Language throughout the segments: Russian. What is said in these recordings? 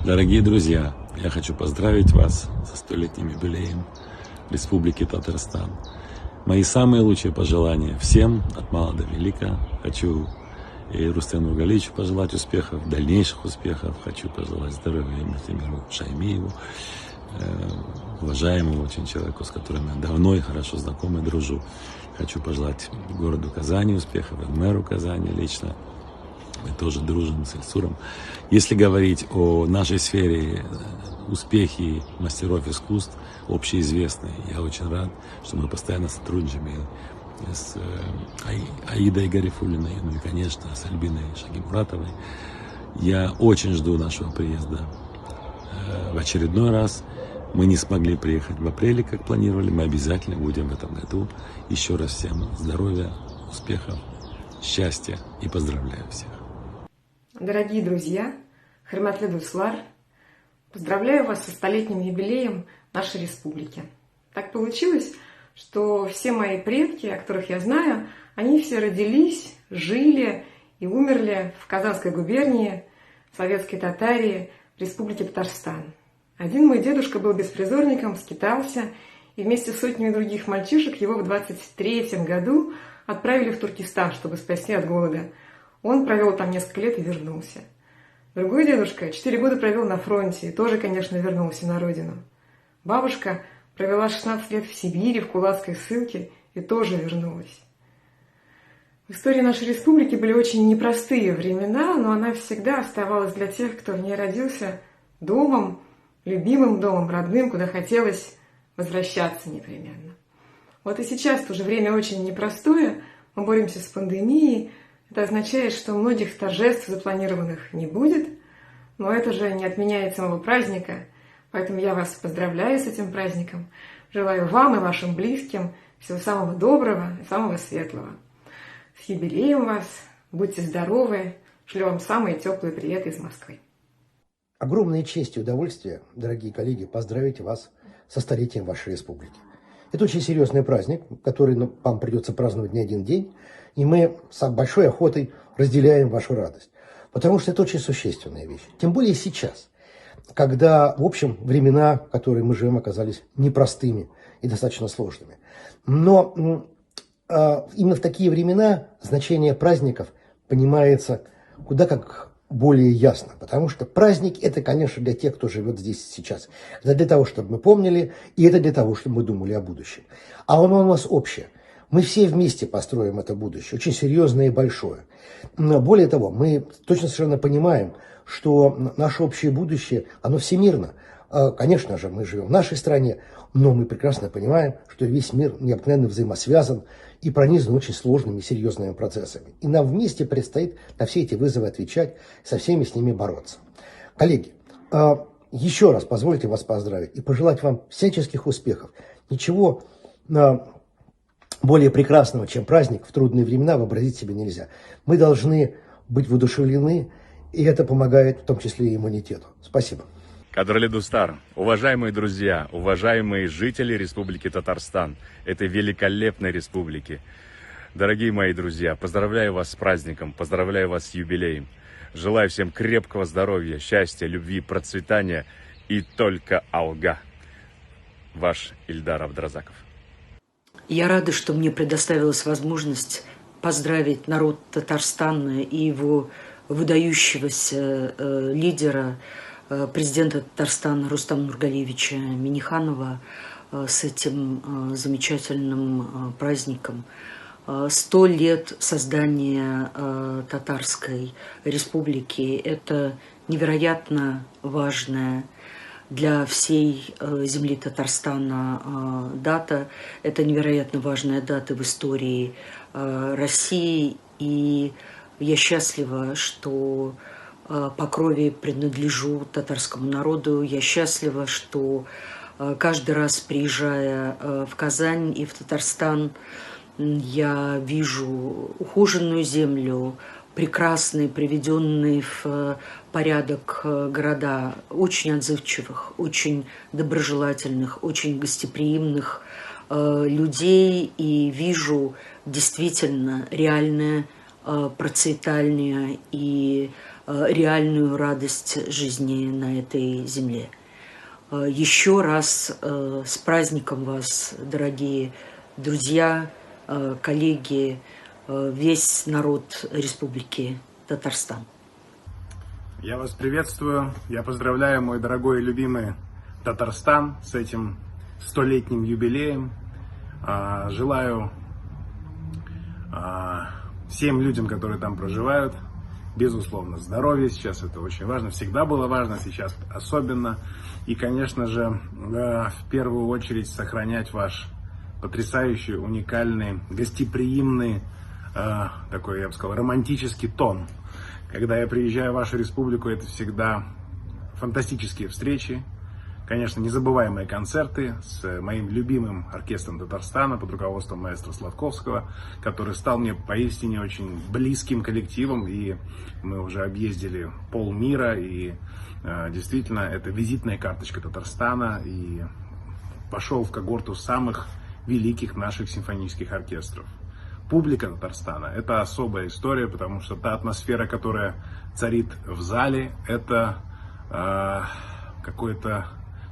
Дорогие друзья, я хочу поздравить вас со 100-летним юбилеем Республики Татарстан. Мои самые лучшие пожелания всем, от мала до велика. Хочу и Рустему Нургалиевичу пожелать успехов, дальнейших успехов. Хочу пожелать здоровья Мухтемиру Шаймиеву, уважаемому очень человеку, с которым я давно и хорошо знаком и дружу. Хочу пожелать городу Казани успехов, и мэру Казани лично. Мы тоже дружим с Ильсуром. Если говорить о нашей сфере, успехи мастеров искусств общеизвестны. Я очень рад, что мы постоянно сотрудничаем и с Аидой Гарифуллиной, ну и, конечно, с Альбиной Шагимуратовой. Я очень жду нашего приезда в очередной раз. Мы не смогли приехать в апреле, как планировали. Мы обязательно будем в этом году. Еще раз всем здоровья, успехов, счастья и поздравляю всех. Дорогие друзья, Хурматлы дуслар, поздравляю вас со 100-летним юбилеем нашей республики. Так получилось, что все мои предки, о которых я знаю, они все родились, жили и умерли в Казанской губернии, Советской Татарии, Республике Татарстан. Один мой дедушка был беспризорником, скитался, и вместе с сотнями других мальчишек его в 23-м году отправили в Туркестан, чтобы спасти от голода. Он провел там несколько лет и вернулся. Другой дедушка 4 года провел на фронте и тоже, конечно, вернулся на родину. Бабушка провела 16 лет в Сибири, в кулацкой ссылке и тоже вернулась. В истории нашей республики были очень непростые времена, но она всегда оставалась для тех, кто в ней родился, домом, любимым домом, родным, куда хотелось возвращаться непременно. Вот и сейчас тоже время очень непростое, мы боремся с пандемией. Это означает, что многих торжеств запланированных не будет, но это же не отменяет самого праздника, поэтому я вас поздравляю с этим праздником, желаю вам и вашим близким всего самого доброго и самого светлого. С юбилеем вас, будьте здоровы, шлю вам самые теплые приветы из Москвы. Огромная честь и удовольствие, дорогие коллеги, поздравить вас со 100-летием вашей республики. Это очень серьезный праздник, который вам придется праздновать не один день, и мы с большой охотой разделяем вашу радость, потому что это очень существенная вещь. Тем более сейчас, когда, в общем, времена, в которые мы живем, оказались непростыми и достаточно сложными. Но именно в такие времена значение праздников понимается куда как более ясно, потому что праздник – это, конечно, для тех, кто живет здесь сейчас. Это для того, чтобы мы помнили, и это для того, чтобы мы думали о будущем. А оно у нас общее. Мы все вместе построим это будущее, очень серьезное и большое. Но более того, мы точно совершенно понимаем, что наше общее будущее, оно всемирно. Конечно же, мы живем в нашей стране, но мы прекрасно понимаем, что весь мир необыкновенно взаимосвязан и пронизан очень сложными и серьезными процессами. И нам вместе предстоит на все эти вызовы отвечать, со всеми с ними бороться. Коллеги, еще раз позвольте вас поздравить и пожелать вам всяческих успехов. Ничего более прекрасного, чем праздник в трудные времена, вообразить себе нельзя. Мы должны быть воодушевлены, и это помогает в том числе и иммунитету. Спасибо. Кадрлы Дустар, уважаемые друзья, уважаемые жители Республики Татарстан, этой великолепной республики. Дорогие мои друзья, поздравляю вас с праздником, поздравляю вас с юбилеем. Желаю всем крепкого здоровья, счастья, любви, процветания и только алга. Ваш Ильдар Абдразаков. Я рада, что мне предоставилась возможность поздравить народ Татарстана и его выдающегося лидера, президента Татарстана Рустама Нургалиевича Минниханова с этим замечательным праздником. 100 лет создания Татарской республики – это невероятно важная для всей земли Татарстана дата. Это невероятно важная дата в истории России. И я счастлива, что по крови принадлежу татарскому народу. Я счастлива, что каждый раз, приезжая в Казань и в Татарстан, я вижу ухоженную землю, прекрасные, приведенные в порядок города, очень отзывчивых, очень доброжелательных, очень гостеприимных людей, и вижу действительно реальное процветание и реальную радость жизни на этой земле. Еще раз с праздником вас, дорогие друзья, коллеги, весь народ Республики Татарстан. Я вас приветствую, я поздравляю, мой дорогой и любимый Татарстан, с этим 100-летним юбилеем. Желаю всем людям, которые там проживают, безусловно, здоровья. Сейчас это очень важно, всегда было важно, сейчас особенно. И, конечно же, в первую очередь сохранять ваш потрясающий, уникальный, гостеприимный, такой, я бы сказал, романтический тон. Когда я приезжаю в вашу республику, это всегда фантастические встречи, конечно, незабываемые концерты с моим любимым оркестром Татарстана под руководством маэстро Сладковского, который стал мне поистине очень близким коллективом, и мы уже объездили полмира, и действительно это визитная карточка Татарстана, и пошел в когорту самых великих наших симфонических оркестров. Публика Татарстана – это особая история, потому что та атмосфера, которая царит в зале, это какой-то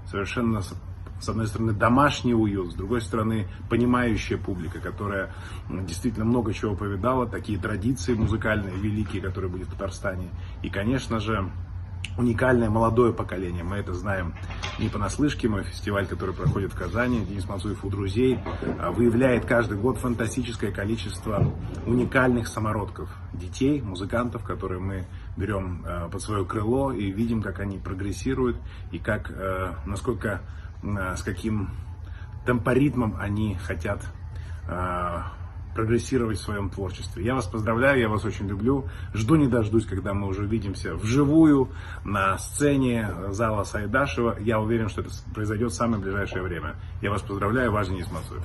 совершенно, с одной стороны, домашний уют, с другой стороны, понимающая публика, которая действительно много чего повидала, такие традиции музыкальные великие, которые были в Татарстане. И, конечно же, уникальное молодое поколение. Мы это знаем не понаслышке. Мой фестиваль, который проходит в Казани, Денис Мацуев у друзей, выявляет каждый год фантастическое количество уникальных самородков, детей, музыкантов, которые мы берем под свое крыло и видим, как они прогрессируют и как, насколько, с каким темпоритмом они хотят прогрессировать в своем творчестве. Я вас поздравляю, я вас очень люблю. Жду не дождусь, когда мы уже увидимся вживую на сцене зала Сайдашева. Я уверен, что это произойдет в самое ближайшее время. Я вас поздравляю, ваш Денис Мацуев.